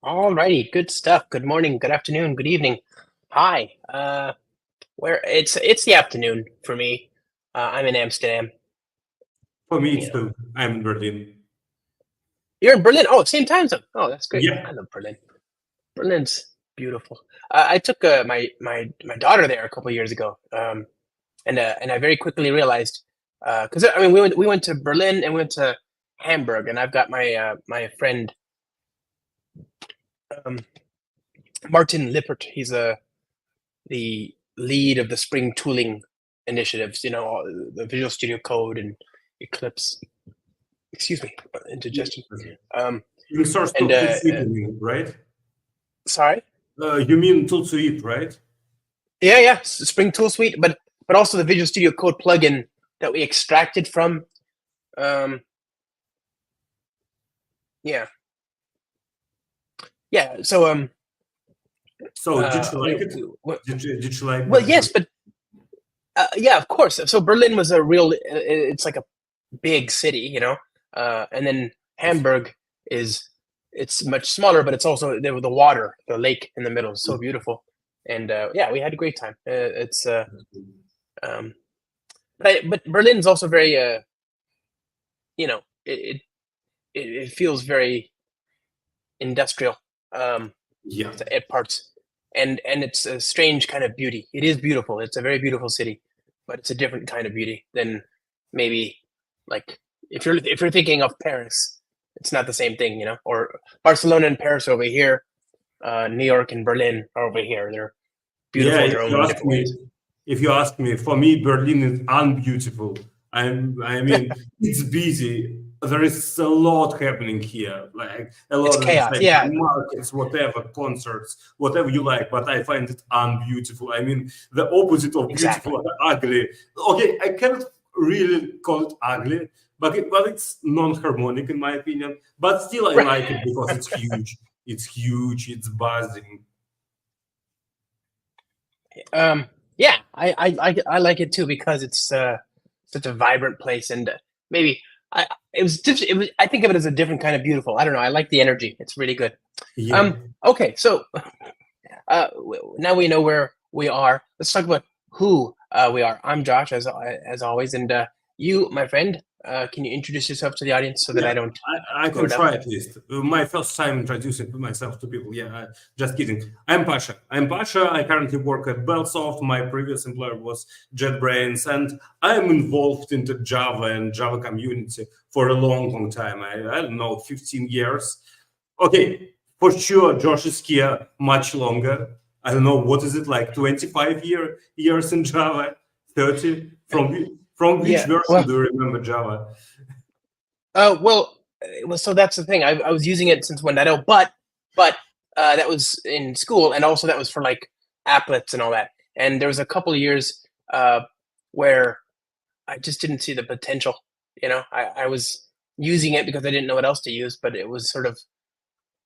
All righty, good stuff. Good morning, good afternoon, good evening. Hi. Where it's the afternoon for me. I'm in Amsterdam. For me, You it's know. too. I'm in Berlin. You're in Berlin. Oh, same time zone. Oh, that's great. Yeah. I love Berlin. Berlin's beautiful. I took my daughter there a couple of years ago, and I very quickly realized because I mean we went to Berlin and we went to Hamburg, and I've got my my friend um, Martin Lippert. He's the lead of the Spring tooling initiatives. You know, all the Visual Studio Code and Eclipse. Excuse me, indigestion. You source And tool suite, right? sorry. You mean tool suite, right? Yeah, Spring Tool Suite, but also the Visual Studio Code plugin that we extracted from. Yeah. So So did you like it? Did you like? Well, yes, but yeah, of course. So Berlin was a real. It's like a big city, you know, and then Hamburg it's much smaller, but it's also there with the water, the lake in the middle, is so beautiful, and yeah, we had a great time. But Berlin's also very, you know, it feels very industrial, Yeah. at parts, and it's a strange kind of beauty. It is beautiful. It's a very beautiful city, but it's a different kind of beauty than maybe like if you're thinking of Paris, it's not the same thing, you know, or Barcelona and Paris are over here, New York and Berlin are over here. They're beautiful Yeah, in their own different ways. if you ask me, for me, Berlin is unbeautiful. I mean, it's busy. There is a lot happening here, like a lot of chaos, like, yeah. markets, whatever, concerts, whatever you like. But I find it unbeautiful. I mean, the opposite of Exactly. beautiful, ugly. Okay, I cannot really call it ugly, but it's non-harmonic in my opinion. But still, I like it because it's huge. It's huge. It's buzzing. Yeah, I like it too because it's such a vibrant place, and maybe it was I think of it as a different kind of beautiful. I don't know. I like the energy. It's really good. Yeah. Okay, so now we know where we are. Let's talk about who we are. I'm Josh, as always, and you, my friend, can you introduce yourself to the audience so that I don't? I can try at least. My first time introducing myself to people. Yeah, just kidding. I'm Pasha. I currently work at BellSoft's. My previous employer was JetBrains, and I'm involved in the Java and Java community for a long time. I don't know, 15 years. Okay, for sure, Josh is here much longer. I don't know, what is it, like 25 years in Java, 30? From which version do you remember Java? Well, so that's the thing. I was using it since 1.0, but that was in school, and also that was for like applets and all that. And there was a couple of years where I just didn't see the potential. You know, I was using it because I didn't know what else to use, but it was sort of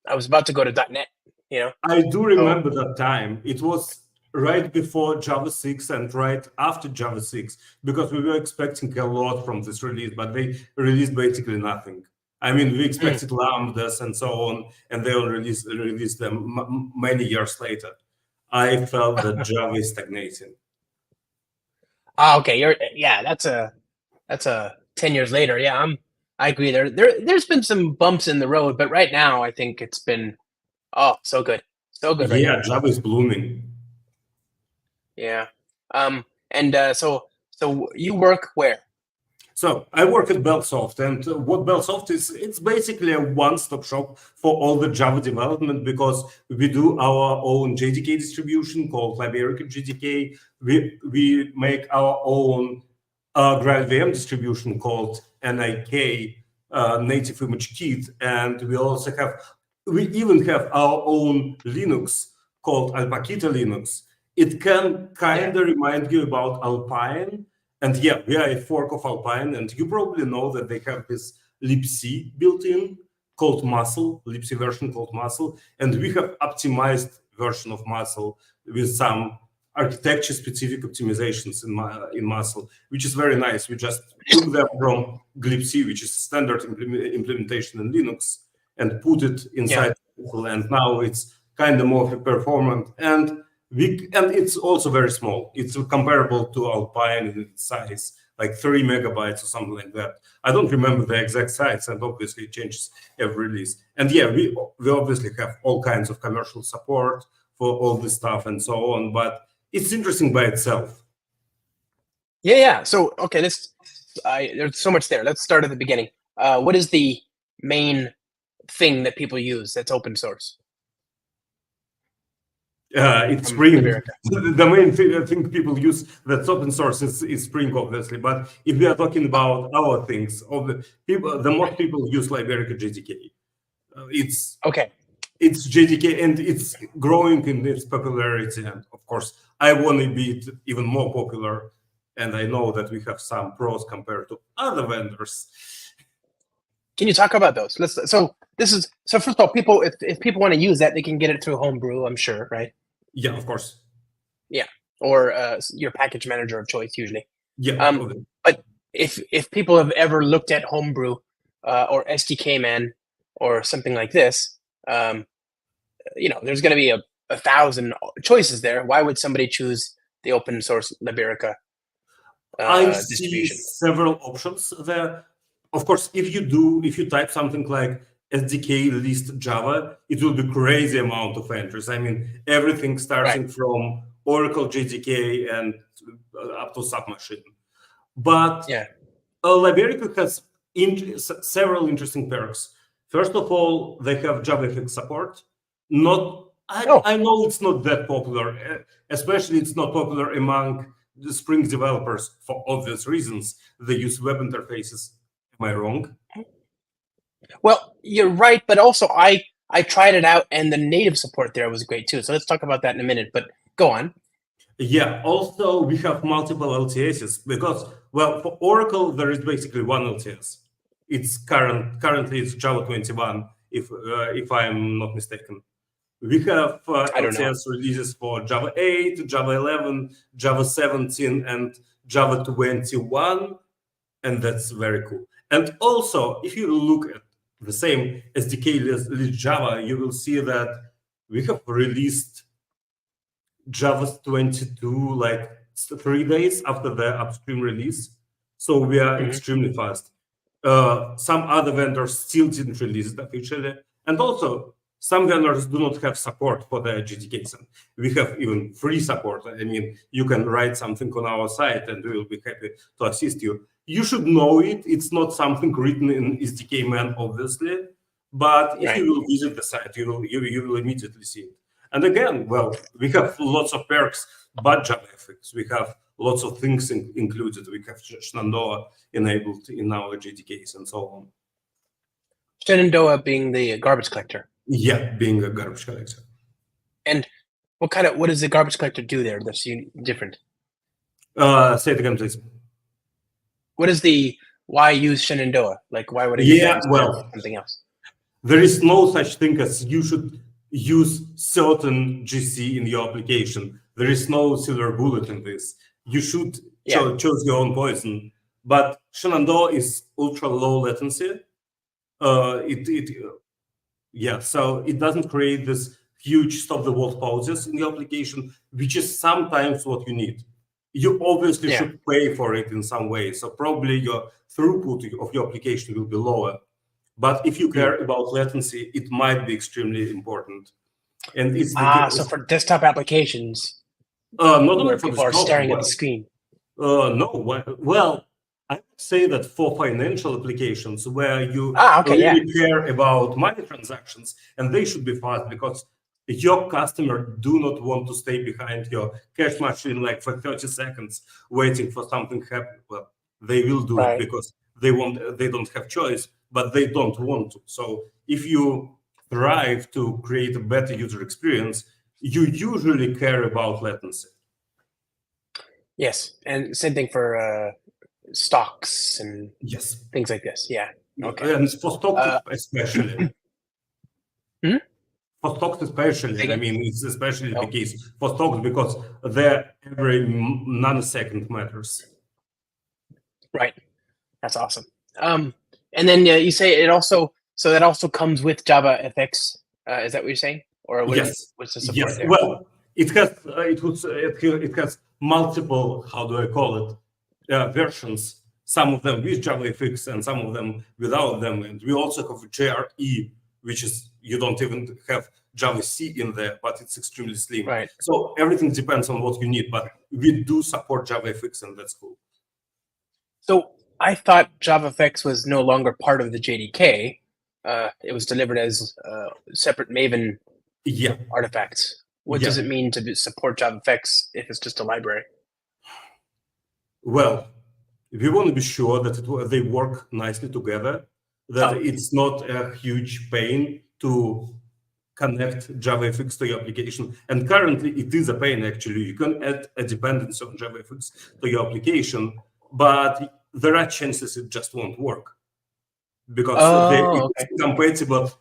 I was about to go to .NET. You know, I do remember that time. It was right before Java 6 and right after Java 6, because we were expecting a lot from this release, but they released basically nothing. I mean, we expected lambdas and so on, and they will release them many years later. I felt that Java is stagnating. Okay, that's a 10 years later. Yeah, I agree. There's been some bumps in the road, but right now I think it's been so good, right now. Java is blooming. Yeah. And so you work where? So I work at BellSoft, and what BellSoft is, it's basically a one-stop shop for all the Java development, because we do our own JDK distribution called OpenJDK. We make our own GraalVM distribution called NIK, Native Image Kit, and we even have our own Linux called Alpaca Linux. It can kind of remind you about Alpine. And yeah, we are a fork of Alpine, and you probably know that they have this libc built-in called Muscle, libc version called Muscle, and we have optimized version of Muscle with some architecture-specific optimizations in Muscle, which is very nice. We just took them from glibc, which is standard implementation in Linux, and put it inside, and now it's kind of more performant, and it's also very small. It's comparable to Alpine in its size, like 3 megabytes or something like that. I don't remember the exact size, and obviously it changes every release. And yeah, we obviously have all kinds of commercial support for all this stuff and so on, but it's interesting by itself. Yeah. So okay, there's so much there. Let's start at the beginning. What is the main thing that people use that's open source? It's Spring. The main thing people use that's open source is Spring, obviously. But if we are talking about our things, the most people use LibericaJDK. It's JDK, and it's growing in its popularity. And of course, I want to be even more popular. And I know that we have some pros compared to other vendors. Can you talk about those? So first of all, people, if people want to use that, they can get it through Homebrew, I'm sure, right? Yeah, of course. Yeah, or your package manager of choice usually. Yeah. But if people have ever looked at Homebrew or SDK Man or something like this, there's going to be a 1,000 choices there. Why would somebody choose the open source Liberica I distribution? see several options there. Of course, if you type something like SDK list Java, it will be crazy amount of entries. I mean, everything starting from Oracle JDK and up to Submachine. But Liberica has several interesting perks. First of all, they have JavaFX support. I know it's not that popular, especially it's not popular among the Spring developers for obvious reasons. They use web interfaces. Am I wrong? Well, you're right, but also I tried it out, and the native support there was great too. So let's talk about that in a minute. But go on. Yeah. Also, we have multiple LTSs because, well, for Oracle there is basically one LTS. It's currently it's Java 21, if I'm not mistaken. We have LTS releases for Java 8, Java 11, Java 17, and Java 21, and that's very cool. And also, if you look at the same SDK list Java, you will see that we have released Java 22 like 3 days after the upstream release. So we are extremely fast. Some other vendors still didn't release it officially. And also, some vendors do not have support for the JDKs. We have even free support. I mean, you can write something on our site and we will be happy to assist you. You should know it. It's not something written in SDK Man, obviously. But if you will visit the site, you will immediately see it. And again, well, we have lots of perks, but JavaFX. We have lots of things included. We have Shenandoah enabled in our JDKs and so on. Shenandoah being the garbage collector. Yeah, being a garbage collector. And what does the garbage collector do there that's different? Say it again, please. What is why use Shenandoah? Like, why would I use something else? There is no such thing as you should use certain GC in your application. There is no silver bullet in this. You should choose your own poison. But Shenandoah is ultra low latency. So it doesn't create this huge stop-the-world pauses in the application, which is sometimes what you need. You obviously should pay for it in some way. So probably your throughput of your application will be lower. But if you care about latency, it might be extremely important. And it's so for desktop applications, not only for people are staring at the screen. No, well, I would say that for financial applications where you really care about money transactions, and they should be fast because your customer do not want to stay behind your cash machine like for 30 seconds waiting for something to happen. Well, they will do it because they don't have choice, but they don't want to. So if you strive to create a better user experience, you usually care about latency. Yes, and same thing for stocks and things like this. Yeah. Okay. And for stocks especially. For stocks especially, I mean, it's especially the case for stocks because every nanosecond matters. Right. That's awesome. And then you say it also So that also comes with JavaFX. Is that what you're saying, or Yes. what's the support there? Well, it has multiple, how do I call it, versions. Some of them with JavaFX and some of them without them. And we also have JRE, which is you don't even have Java C in there, but it's extremely slim. Right. So everything depends on what you need, but we do support JavaFX, and that's cool. So I thought JavaFX was no longer part of the JDK. It was delivered as separate Maven artifacts. What does it mean to support JavaFX if it's just a library? Well, we want to be sure that they work nicely together, that it's not a huge pain to connect JavaFX to your application. And currently, it is a pain, actually. You can add a dependency on JavaFX to your application, but there are chances it just won't work because it's compatible.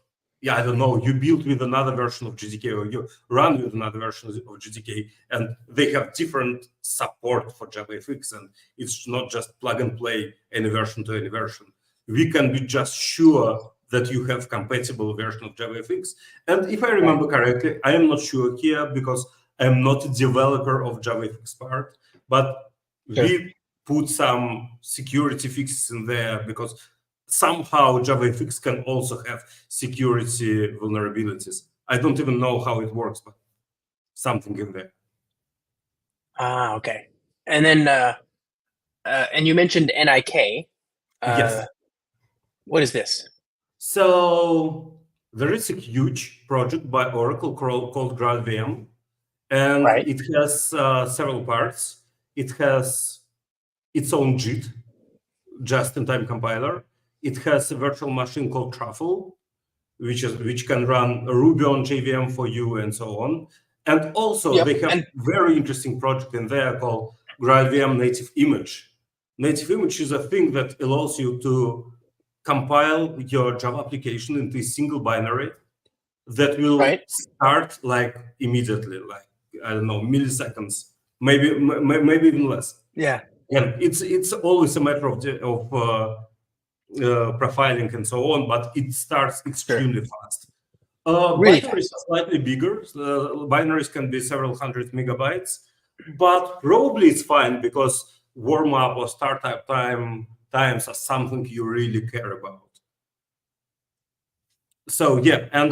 Yeah, I don't know. You build with another version of JDK, or you run with another version of JDK, and they have different support for JavaFX, and it's not just plug and play any version to any version. We can be just sure that you have compatible version of JavaFX. And if I remember correctly, I am not sure here because I am not a developer of JavaFX part, but we put some security fixes in there because somehow JavaFX can also have security vulnerabilities. I don't even know how it works, but something in there. Okay. And then, and you mentioned NIK. Yes. What is this? So there is a huge project by Oracle called GraalVM, and it has several parts. It has its own JIT, just-in-time compiler. It has a virtual machine called Truffle, which can run Ruby on JVM for you and so on. And also they have a very interesting project in there called GraalVM Native Image. Native Image is a thing that allows you to compile your Java application into a single binary that will start like immediately, like, I don't know, milliseconds, maybe even less. Yeah. And it's always a matter of profiling and so on, but it starts extremely fast. Really binaries are slightly bigger. Binaries can be several hundred megabytes, but probably it's fine because warm-up or startup times are something you really care about. So yeah, and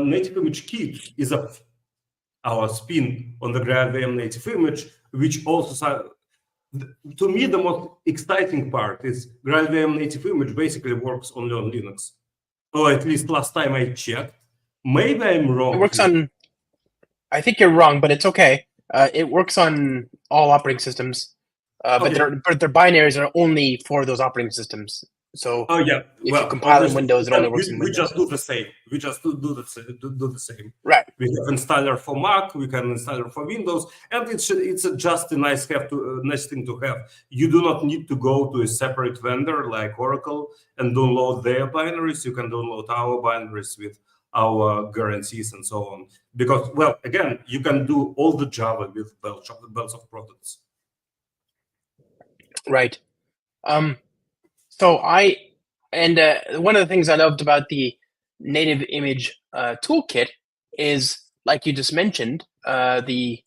Native Image Kit is our spin on the GraalVM Native Image, which also, to me, the most exciting part is GraalVM Native Image basically works only on Linux. Or at least last time I checked. Maybe I'm wrong. It works on, I think you're wrong, but it's okay. It works on all operating systems, but their binaries are only for those operating systems. So if you compile in Windows, it only works in Windows. We just do the same. We just do the same. Right. We have installer for Mac. We can install for Windows, and it's just a nice thing to have. You do not need to go to a separate vendor like Oracle and download their binaries. You can download our binaries with our guarantees and so on. Because, well, again, you can do all the Java with BellSoft's products. Right. So one of the things I loved about the native image toolkit is, like you just mentioned, the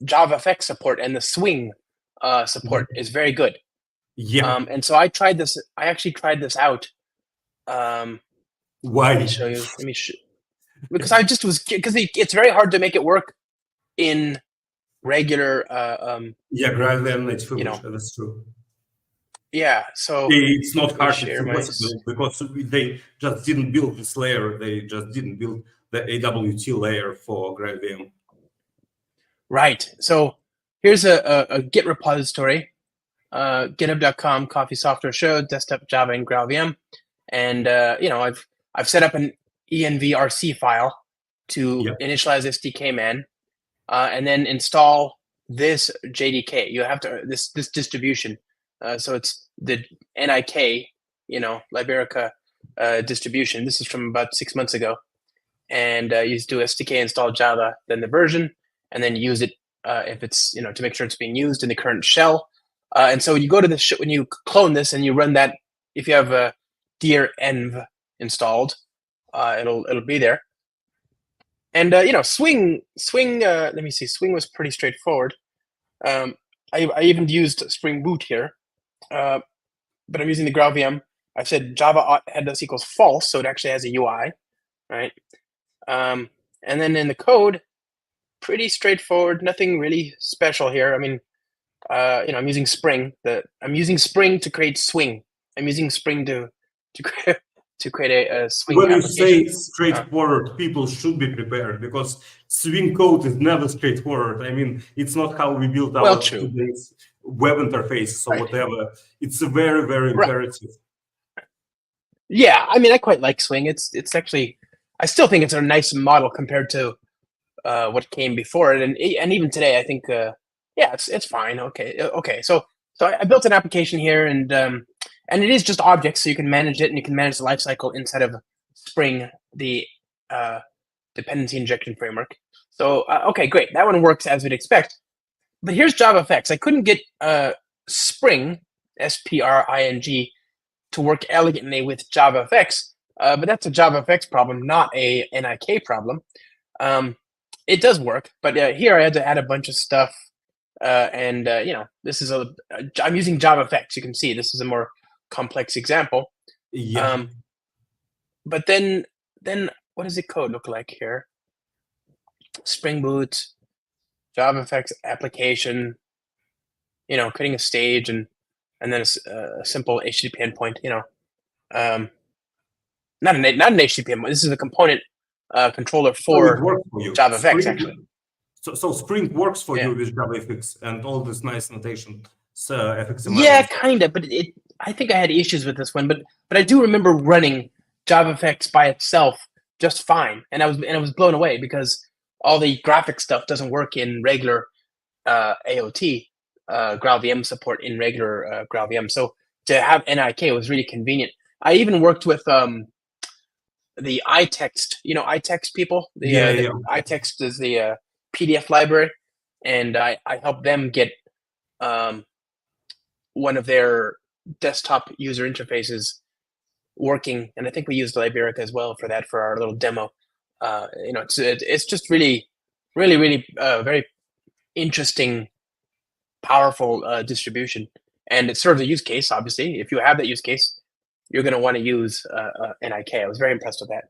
JavaFX support and the swing support is very good. Yeah. And so I tried this. I actually tried this out. Why? Let me show you. Because I just was because it's very hard to make it work in regular. GraalVM Native Image. That's true. Yeah, so it's not hard, it's impossible because they just didn't build this layer. They just didn't build the AWT layer for GraalVM. Right. So here's a Git repository, github.com, Coffee Software Show, Desktop Java and GraalVM, and I've set up an envrc file to initialize SDK man, and then install this JDK. You have to this distribution. So it's the NIK, Liberica distribution. This is from about 6 months ago. And you do SDK install Java, then the version, and then use it if it's, to make sure it's being used in the current shell. And so when you go to when you clone this and you run that, if you have dir env installed, it'll be there. And Swing. Let me see. Swing was pretty straightforward. I even used Spring Boot here, but I'm using the GraalVM. I said Java headless equals false, so it actually has a UI, right? And then in the code, pretty straightforward. Nothing really special here. I mean, I'm using Spring. I'm using Spring to create Swing. I'm using Spring to create a Swing When you application. say straightforward, people should be prepared, because Swing code is never straightforward. I mean, it's not how we build our today's web interfaces or whatever. It's a very, very imperative. Yeah, I mean, I quite like Swing. It's actually, I still think it's a nice model compared to what came before it, and even today, I think, it's fine. Okay. So I built an application here, and it is just objects, so you can manage it, and you can manage the lifecycle inside of Spring, the dependency injection framework. So okay, great. That one works as we'd expect. But here's JavaFX. I couldn't get Spring, Spring, to work elegantly with JavaFX, but that's a JavaFX problem, not a NIK problem. It does work, but here I had to add a bunch of stuff, and this is I'm using JavaFX. You can see this is a more complex example. Yeah. But then what does the code look like here? Spring Boot, JavaFX application, creating a stage and then a simple HTTP endpoint. Not an HTTP endpoint. This is a component controller for JavaFX, actually. So Spring works for you with JavaFX and all this nice notation. So FXML. Yeah, kind of, but I think I had issues with this one, but I do remember running JavaFX by itself just fine, and I was blown away because all the graphic stuff doesn't work in regular AOT GraalVM support in regular GraalVM. So to have NIK was really convenient. I even worked with the iText, iText people. The iText is the PDF library, and I helped them get one of their desktop user interfaces working, and I think we used Liberica as well for that, for our little demo. It's just really, really, really very interesting, powerful distribution, and it serves a use case. Obviously, if you have that use case, you're going to want to use NIK. I was very impressed with that.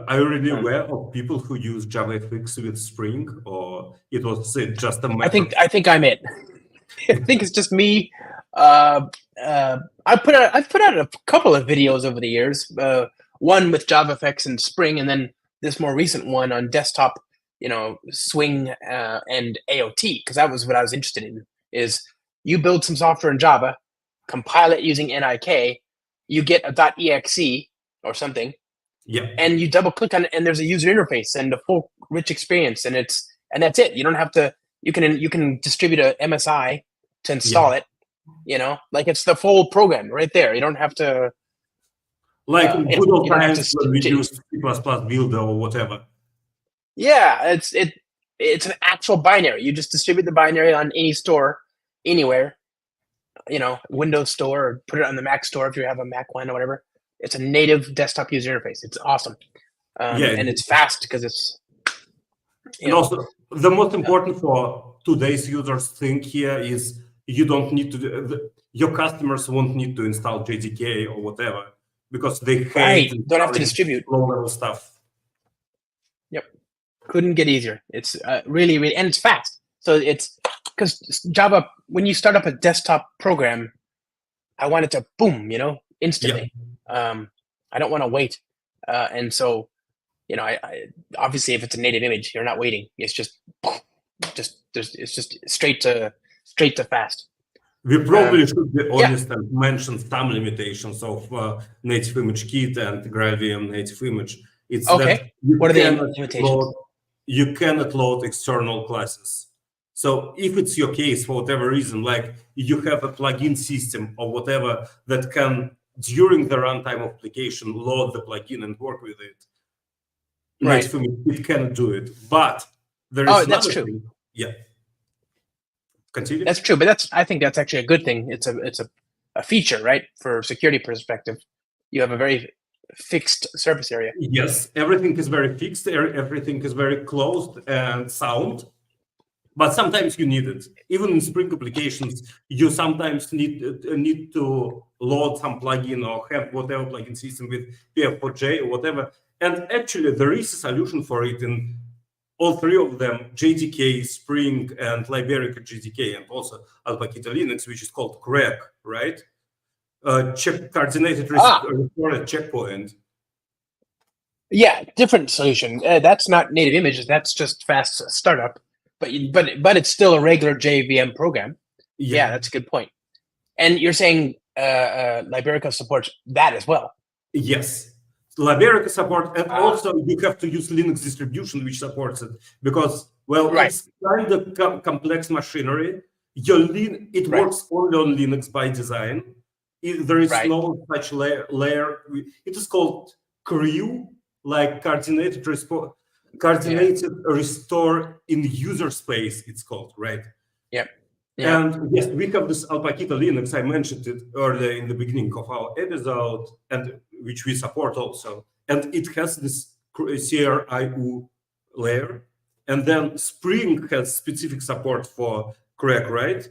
Are you already aware of people who use JavaFX with Spring, or it was just a matter? I think I'm it. I think it's just me. I've put out a couple of videos over the years. One with JavaFX and Spring, and then this more recent one on desktop, Swing and AOT, because that was what I was interested in. Is you build some software in Java, compile it using NIK, you get a .exe or something, and you double click on it, and there's a user interface and a full rich experience, and that's it. You don't have to. You can distribute a MSI to install it. Like it's the full program right there. You don't have to. Like good old times when we used C++ builder or whatever. Yeah, it's an actual binary. You just distribute the binary on any store, anywhere. Windows Store, or put it on the Mac Store if you have a Mac one or whatever. It's a native desktop user interface. It's awesome, and it's fast because it's. And also, the most important for today's users thing here is you don't need to. Your customers won't need to install JDK or whatever, because they don't have to distribute low-level stuff. Yep, couldn't get easier. It's really, really, and it's fast. So it's because Java, when you start up a desktop program, I want it to boom, instantly. I don't want to wait, and so I obviously if it's a native image, you're not waiting. It's just straight to fast. We probably should be honest and mention some limitations of native image kit and GraalVM native image. It's that what are the limitations? You cannot load external classes. So if it's your case, for whatever reason, like you have a plugin system or whatever that can, during the runtime of application, load the plugin and work with it, native image it cannot do it. But there is that's true. thing. Yeah. Continue. That's true, but I think that's actually a good thing. It's a feature, right, for security perspective. you have a very fixed surface area. Yes, everything is very fixed. Everything is very closed and sound. But sometimes you need it. Even in Spring applications, you sometimes need to load some plugin or have whatever plugin system with PF4J or whatever. And actually, there is a solution for it in all three of them: JDK, Spring, and Liberica JDK, and also Alpaca Linux, which is called CRAC, right? Coordinated restore at checkpoint. Yeah, different solution. That's not native images. That's just fast startup. But it's still a regular JVM program. Yeah, that's a good point. And you're saying Liberica supports that as well? Yes, Liberica support, and also you have to use Linux distribution which supports it, because it's kind of complex machinery. It works only on Linux by design. There is no such layer. It is called CRU, like coordinated restore in user space, it's called, right? Yep. And yes, we have this Alpaca Linux. I mentioned it earlier in the beginning of our episode, and which we support also. And it has this CRIU layer. And then Spring has specific support for CRAC, right?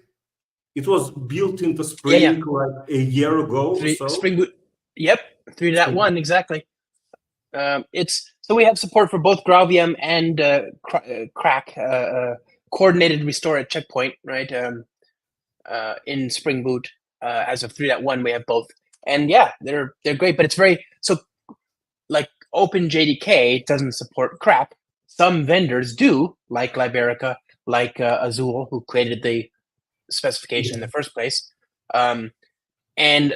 It was built into Spring like a year ago. Spring Boot. Yep, 3.1 exactly. So we have support for both GraalVM and CRAC, coordinated restore at checkpoint, right? In Spring Boot, as of 3.1, we have both, and yeah, they're great. But it's very like OpenJDK doesn't support CRAC. Some vendors do, like Liberica, like Azul, who created the specification in the first place, and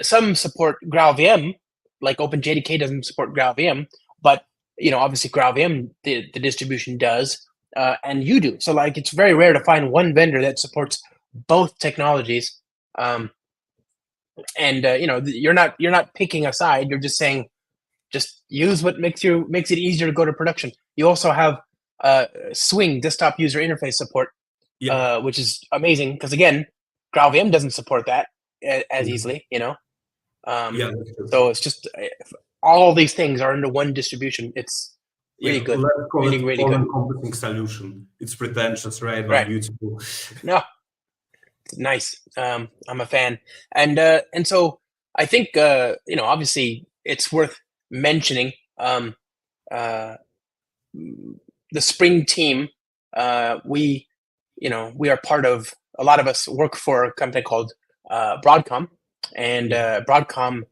some support GraalVM, like OpenJDK doesn't support GraalVM, but obviously GraalVM, the distribution does, and you do. So like, it's very rare to find one vendor that supports both technologies. You're not picking a side. You're just saying, just use what makes it easier to go to production. You also have Swing desktop user interface support, which is amazing, because again, GraalVM doesn't support that as easily. So it's just all these things are under one distribution. It's really good. Really good. All-encompassing solution. It's pretentious, right? But beautiful. No, it's nice. I'm a fan, and so I think obviously it's worth mentioning the Spring team. We are part of. A lot of us work for a company called Broadcom, and Broadcom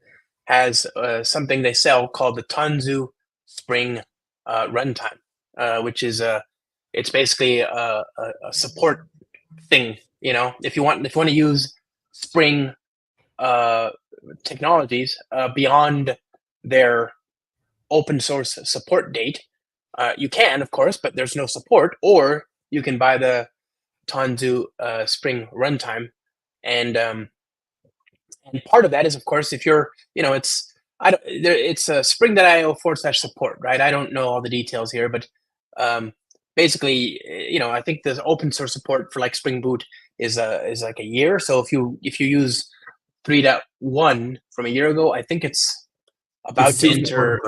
has something they sell called the Tanzu Spring Runtime, which is it's basically a support thing. If you want to use Spring technologies beyond their open source support date, you can, of course, but there's no support. Or you can buy the Tanzu Spring Runtime, and part of that is, of course, if you're, it's spring.io/support, right? I don't know all the details here, but basically, I think the open source support for like Spring Boot is like a year. So if you use 3.1 from a year ago, I think it's about to enter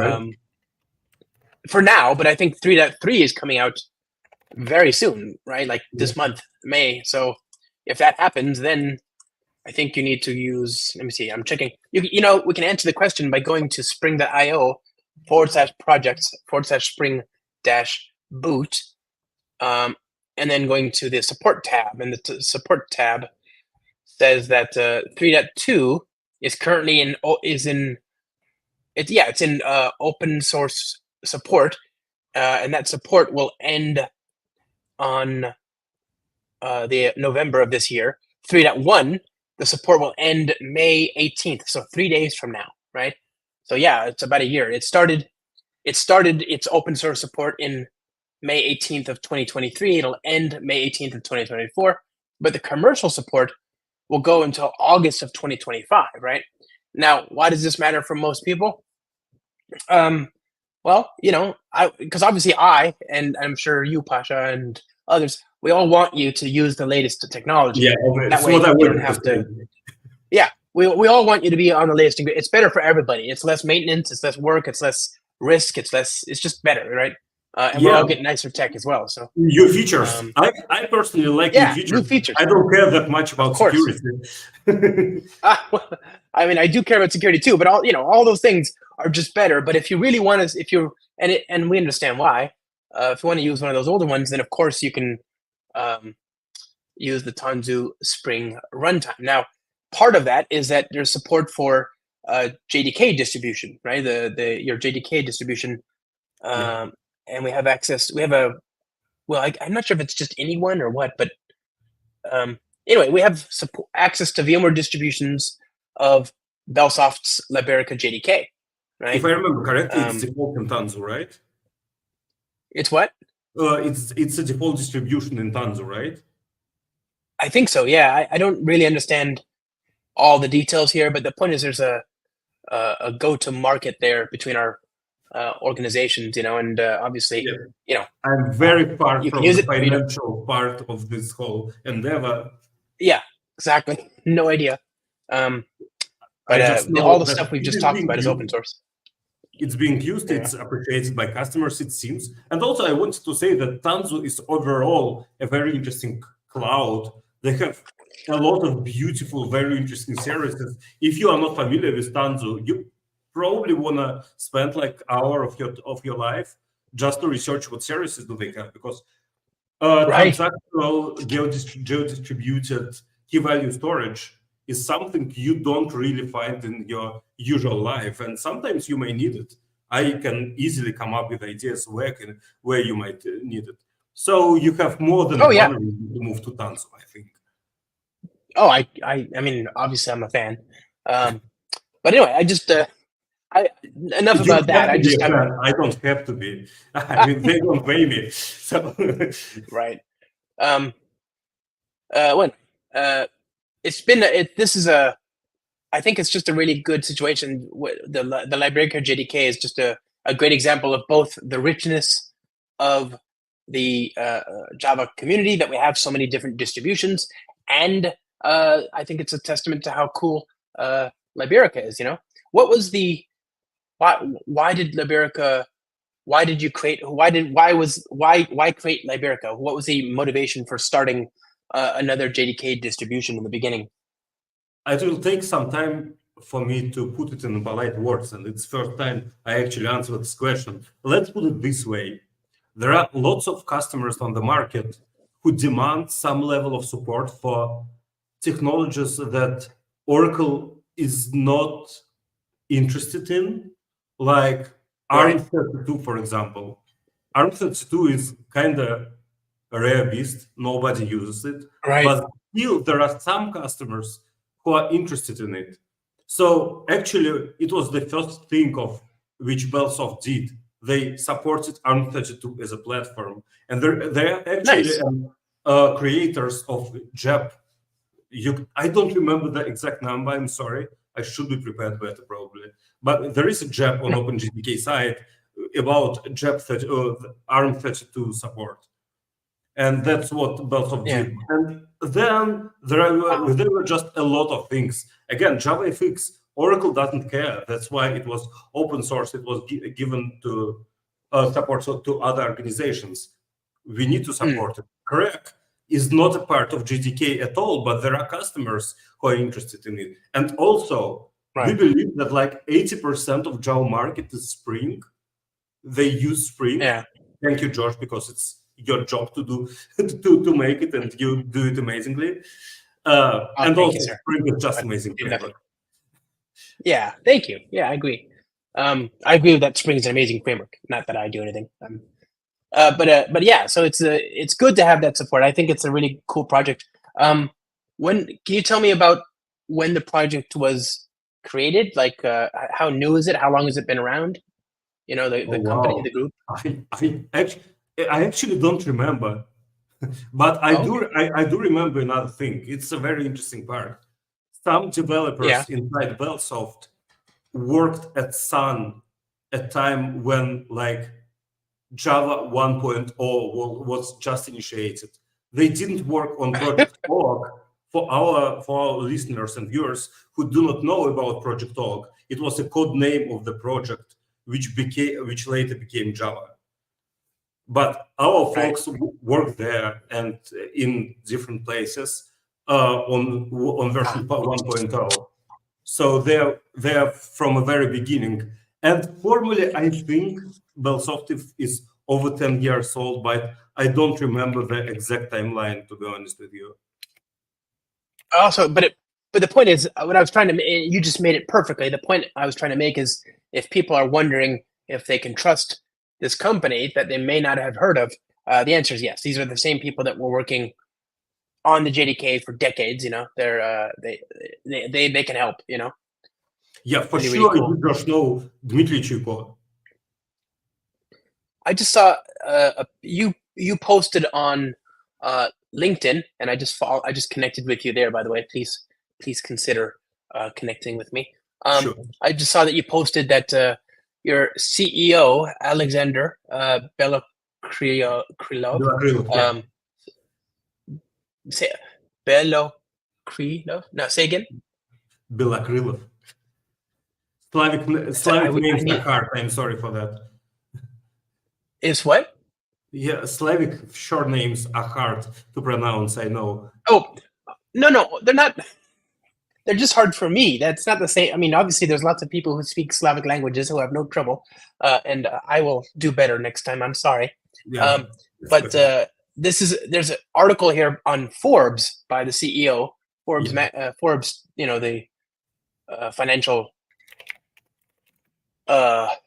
for now, but I think 3.3 is coming out very soon, right? Like this month, May. So if that happens, then I think you need to use, let me see, I'm checking. We can answer the question by going to spring.io/projects/spring-boot, and then going to the support tab. And the support tab says that 3.2 is currently in open source support, and that support will end on the November of this year. 3.1, the support will end May 18th, so 3 days from now, right? So yeah, it's about a year. It started its open source support in May 18th of 2023. It'll end May 18th of 2024, but the commercial support will go until August of 2025, right? Now, why does this matter for most people? Well, because obviously and I'm sure you, Pasha, and others, we all want you to use the latest technology. Yeah, that way you don't have to. Yeah, we all want you to be on the latest. It's better for everybody. It's less maintenance. It's less work. It's less risk. It's just better, right? And we're all getting nicer tech as well. So new features. I personally like new features. New features. I don't care that much about security. Well, I mean, I do care about security too, but all those things are just better. But if you really want to, and we understand why, if you want to use one of those older ones, then of course you can use the Tanzu Spring Runtime. Now, part of that is that there's support for JDK distribution, right? Your JDK distribution, and we have access. We have I'm not sure if it's just anyone or what, but anyway, we have access to VMware distributions of BellSoft's Liberica JDK, right? If I remember correctly, it's default in Tanzu, right? It's what? It's a default distribution in Tanzu, right? I think so. Yeah, I don't really understand all the details here, but the point is there's a go-to-market there between our organizations, and obviously, I'm very far from the financial part of this whole endeavor. Yeah, exactly. No idea. But all the stuff we've just talked about is open source. It's being used. Yeah. It's appreciated by customers, it seems. And also, I wanted to say that Tanzu is overall a very interesting cloud. They have a lot of beautiful, very interesting services. If you are not familiar with Tanzu, you probably want to spend like an hour of your life just to research what services do they have, because transactional geo-distributed key-value storage is something you don't really find in your usual life, and sometimes you may need it. I can easily come up with ideas where you might need it. So you have more than one reason to move to Tanzu, I think. Oh, I mean, obviously I'm a fan. But anyway, I just enough about that. I don't have to be. I mean, they don't pay me. So right. I think it's just a really good situation. The Liberica JDK is just a great example of both the richness of the Java community, that we have so many different distributions, and I think it's a testament to how cool Liberica is. What was why did Liberica? Why did you create? Why create Liberica? What was the motivation for starting another JDK distribution in the beginning? It will take some time for me to put it in polite words, and it's the first time I actually answer this question. Let's put it this way. There are lots of customers on the market who demand some level of support for technologies that Oracle is not interested in, like ARM32, for example. ARM32 is kind of a rare beast. Nobody uses it. Right. But still, there are some customers who are interested in it. So actually, it was the first thing of which BellSoft did. They supported ARM32 as a platform, and they're actually creators of JEP. I don't remember the exact number. I'm sorry. I should be prepared better, probably. But there is a JEP on OpenJDK site about JEP ARM32 support, and that's what BellSoft did. And then there were just a lot of things. Again, JavaFX, Oracle doesn't care. That's why it was open source. It was given to support to other organizations. We need to support it. Correct is not a part of JDK at all, but there are customers who are interested in it. And also, we believe that like 80% of Java market is Spring. They use Spring. Yeah. Thank you, George, because it's your job to do to make it, and you do it amazingly. And also, Spring is just amazing framework. Yeah, thank you. Yeah, I agree. I agree that Spring is an amazing framework. Not that I do anything. But yeah, so it's good to have that support. I think it's a really cool project. Can you tell me about when the project was created? Like, how new is it? How long has it been around? The company, the group. I actually don't remember, but I do remember another thing. It's a very interesting part. Some developers inside BellSoft worked at Sun at a time when like Java 1.0 was just initiated. They didn't work on Project Org for our listeners and viewers who do not know about Project Org, it was a code name of the project which later became Java. But our folks work there and in different places on version 1.0. So they're from a very beginning. And formally, I think BellSoft is over 10 years old, but I don't remember the exact timeline, to be honest with you. Also, but the point is, what I was trying to make, you just made it perfectly. The point I was trying to make is, if people are wondering if they can trust this company that they may not have heard of, the answer is yes. These are the same people that were working on the JDK for decades. They can help. Yeah, for Really, sure. really cool. You just know Dmitry Chuko. I just saw you posted on LinkedIn, and I just connected with you there. By the way, please consider connecting with me. Sure. I just saw that you posted that your CEO Alexander Belokrilov. Say Belokrilov. No, say again. Belokrilov. Slavic names are hard. I'm sorry for that. Is what? Yeah, Slavic short names are hard to pronounce, I know. Oh, no, they're not. They're just hard for me. That's not the same. I mean, obviously, there's lots of people who speak Slavic languages who have no trouble, and I will do better next time. I'm sorry. Yeah, but there's an article here on Forbes by the CEO. Forbes, Forbes, the financial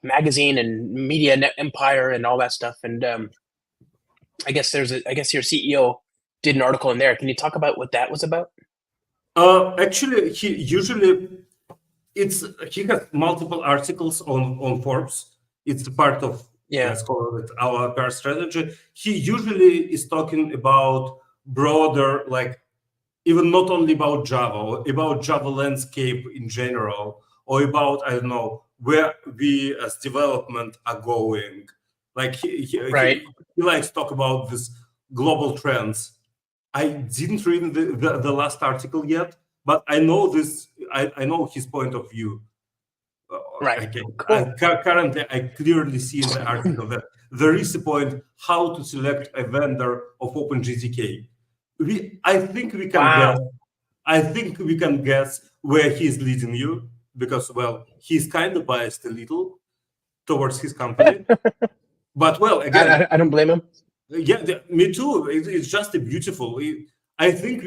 magazine and media empire and all that stuff. And I guess your CEO did an article in there. Can you talk about what that was about? Actually, he has multiple articles on Forbes. It's part of let's call it our PR strategy. He usually is talking about broader, like even not only about Java, about Java landscape in general, or about, I don't know, where we as development are going. Like he likes to talk about this global trends. I didn't read the last article yet, but I know this. I know his point of view. Currently, I clearly see in the article that there is a point how to select a vendor of OpenJDK. I think we can guess. I think we can guess where he's leading you, because he's kind of biased a little towards his company. But again, I don't blame him. Yeah, me too. It's just a beautiful. I think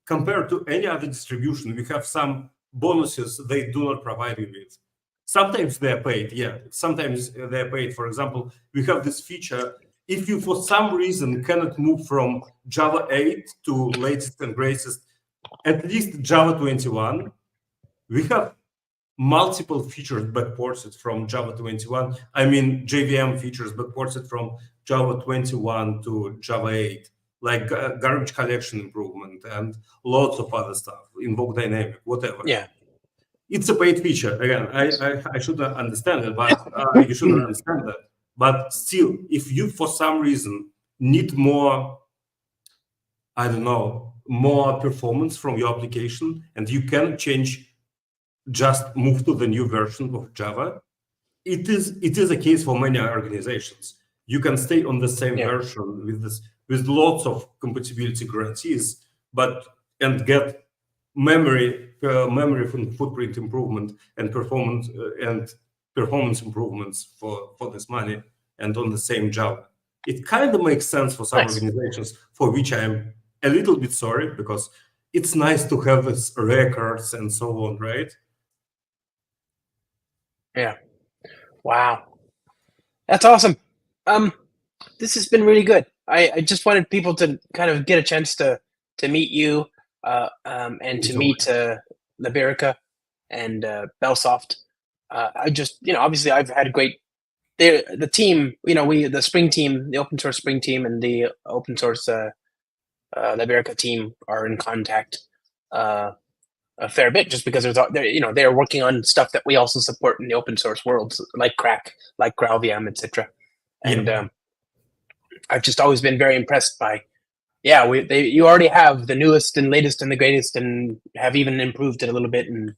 compared to any other distribution, we have some bonuses they do not provide you with. Sometimes they're paid, sometimes they're paid. For example, we have this feature. If you, for some reason, cannot move from Java 8 to latest and greatest, at least Java 21, we have multiple features backported from Java 21. I mean, JVM features backported from Java 21 to Java 8, like garbage collection improvement and lots of other stuff, invoke dynamic, whatever. Yeah. It's a paid feature. Again, I should understand it, but you shouldn't understand that. But still, if you, for some reason, need more, I don't know, more performance from your application, and you can just move to the new version of Java, it is a case for many organizations. You can stay on the same version with lots of compatibility guarantees, and get memory footprint improvement and performance improvements for this money, and on the same Java. It kind of makes sense for some organizations, for which I am a little bit sorry, because it's nice to have this records and so on, right? Yeah. Wow. That's awesome. This has been really good. I just wanted people to kind of get a chance to meet you, and to meet Liberica and BellSoft. I just, obviously I've had the team, the Spring team, the open source Spring team, and the open source Liberica team are in contact a fair bit, just because they're working on stuff that we also support in the open source world, like Crack, like GraalVM, etc. And I've just always been very impressed by Yeah, you already have the newest and latest and the greatest, and have even improved it a little bit. And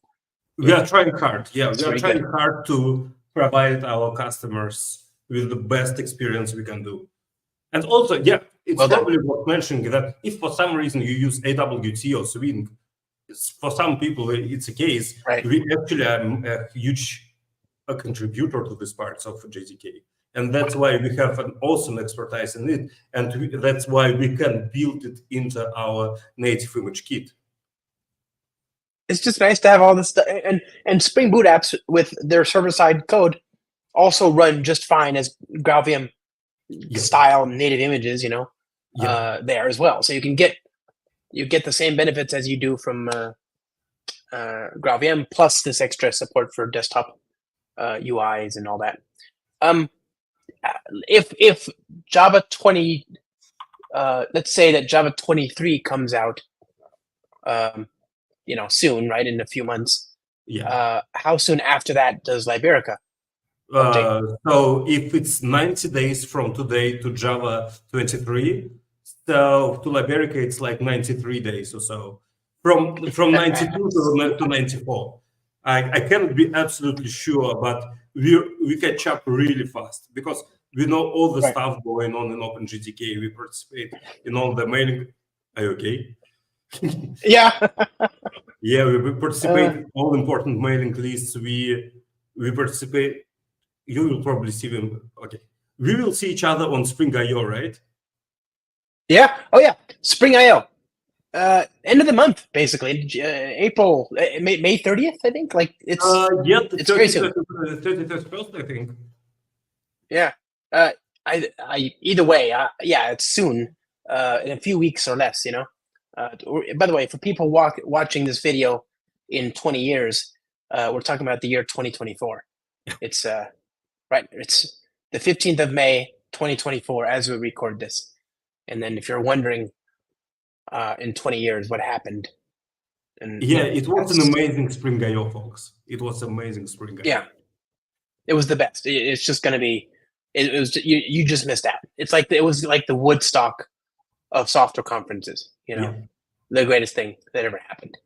we are trying hard. Yeah, it's we are very trying good. hard to provide our customers with the best experience we can do. And also, yeah, it's Well done. probably worth mentioning that if for some reason you use AWT or Swing, for some people it's a case. Right. We actually are a huge contributor to these parts of JDK. And that's why we have an awesome expertise in it. And that's why we can build it into our native image kit. It's just nice to have all this stuff. And Spring Boot apps with their server-side code also run just fine as GraalVM style native images, there as well. So you get the same benefits as you do from GraalVM, plus this extra support for desktop UIs and all that. If Java 20, let's say that Java 23 comes out, soon, right, in a few months. Yeah. How soon after that does Liberica update? So if it's 90 days from today to Java 23, so to Liberica it's like 93 days or so. From 92 to 94. I cannot be absolutely sure, but we catch up really fast because we know all the stuff going on in OpenJDK. We participate in all the mailing. Are you okay? Yeah. Yeah, we participate in all important mailing lists. We participate. You will probably see them. Okay, we will see each other on Spring IO, right? Yeah. Oh yeah, Spring IO. End of the month, basically. April, May 30th, I think. Like it's it's very soon. 31st, I think. Yeah. I either way, yeah, it's soon. In a few weeks or less, by the way, for people watching this video in 20 years, we're talking about the year 2024. It's right. It's the 15th of May, 2024, as we record this. And then if you're wondering in 20 years what happened. And yeah, it was an amazing Spring IO, folks. It was amazing Spring IO. Yeah. It was the best. It's just going to be, it was, you just missed out. It was like the Woodstock of software conferences, the greatest thing that ever happened,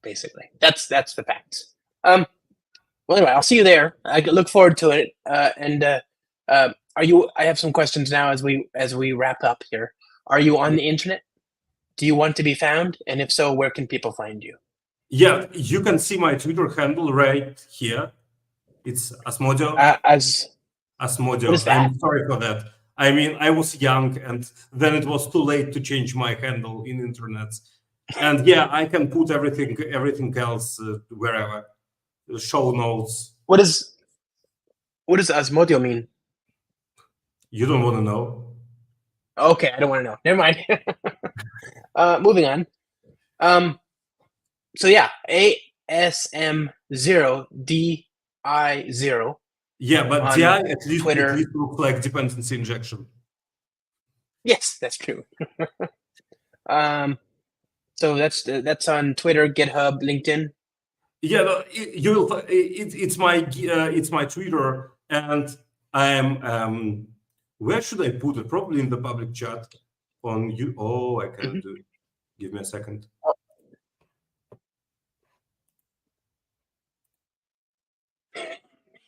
basically. That's the facts. Well, anyway, I'll see you there. I look forward to it. I have some questions now as we wrap up here. Are you on the internet? Do you want to be found? And if so, where can people find you? Yeah, you can see my Twitter handle right here. It's Asmodio. Asmodio. What is that? I'm sorry for that. I mean, I was young, and then it was too late to change my handle in internet. And yeah, I can put everything else wherever. Show notes. What does Asmodio mean? You don't want to know? Okay, I don't want to know. Never mind. Moving on. So yeah, ASM0DI0. Yeah, but DI at least Twitter looks like dependency injection. Yes, that's true. So that's on Twitter, GitHub, LinkedIn. Yeah, no, you will. It's my Twitter, and I am. Where should I put it? Probably in the public chat on you. Oh, I can't do it. Give me a second.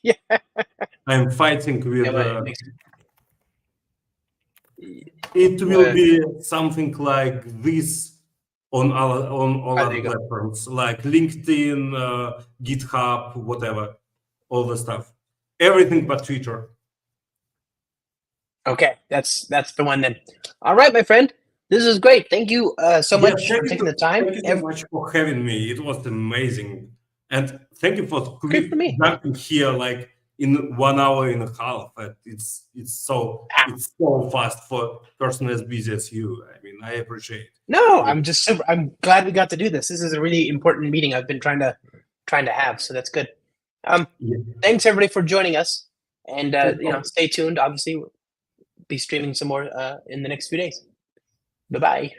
Yeah. I'm fighting with. It will be something like this on all other platforms, like LinkedIn, GitHub, whatever, all the stuff, everything but Twitter. Okay, that's the one then. All right, my friend, this is great. Thank you so much for taking the time. Thank you so much for having me. It was amazing, and thank you for jumping here like in 1 hour and a half. It's so fast for a person as busy as you. I mean, I appreciate it. No, I'm glad we got to do this. This is a really important meeting I've been trying to have, so that's good. Thanks everybody for joining us, and stay tuned. Obviously, we'll be streaming some more in the next few days. Bye-bye.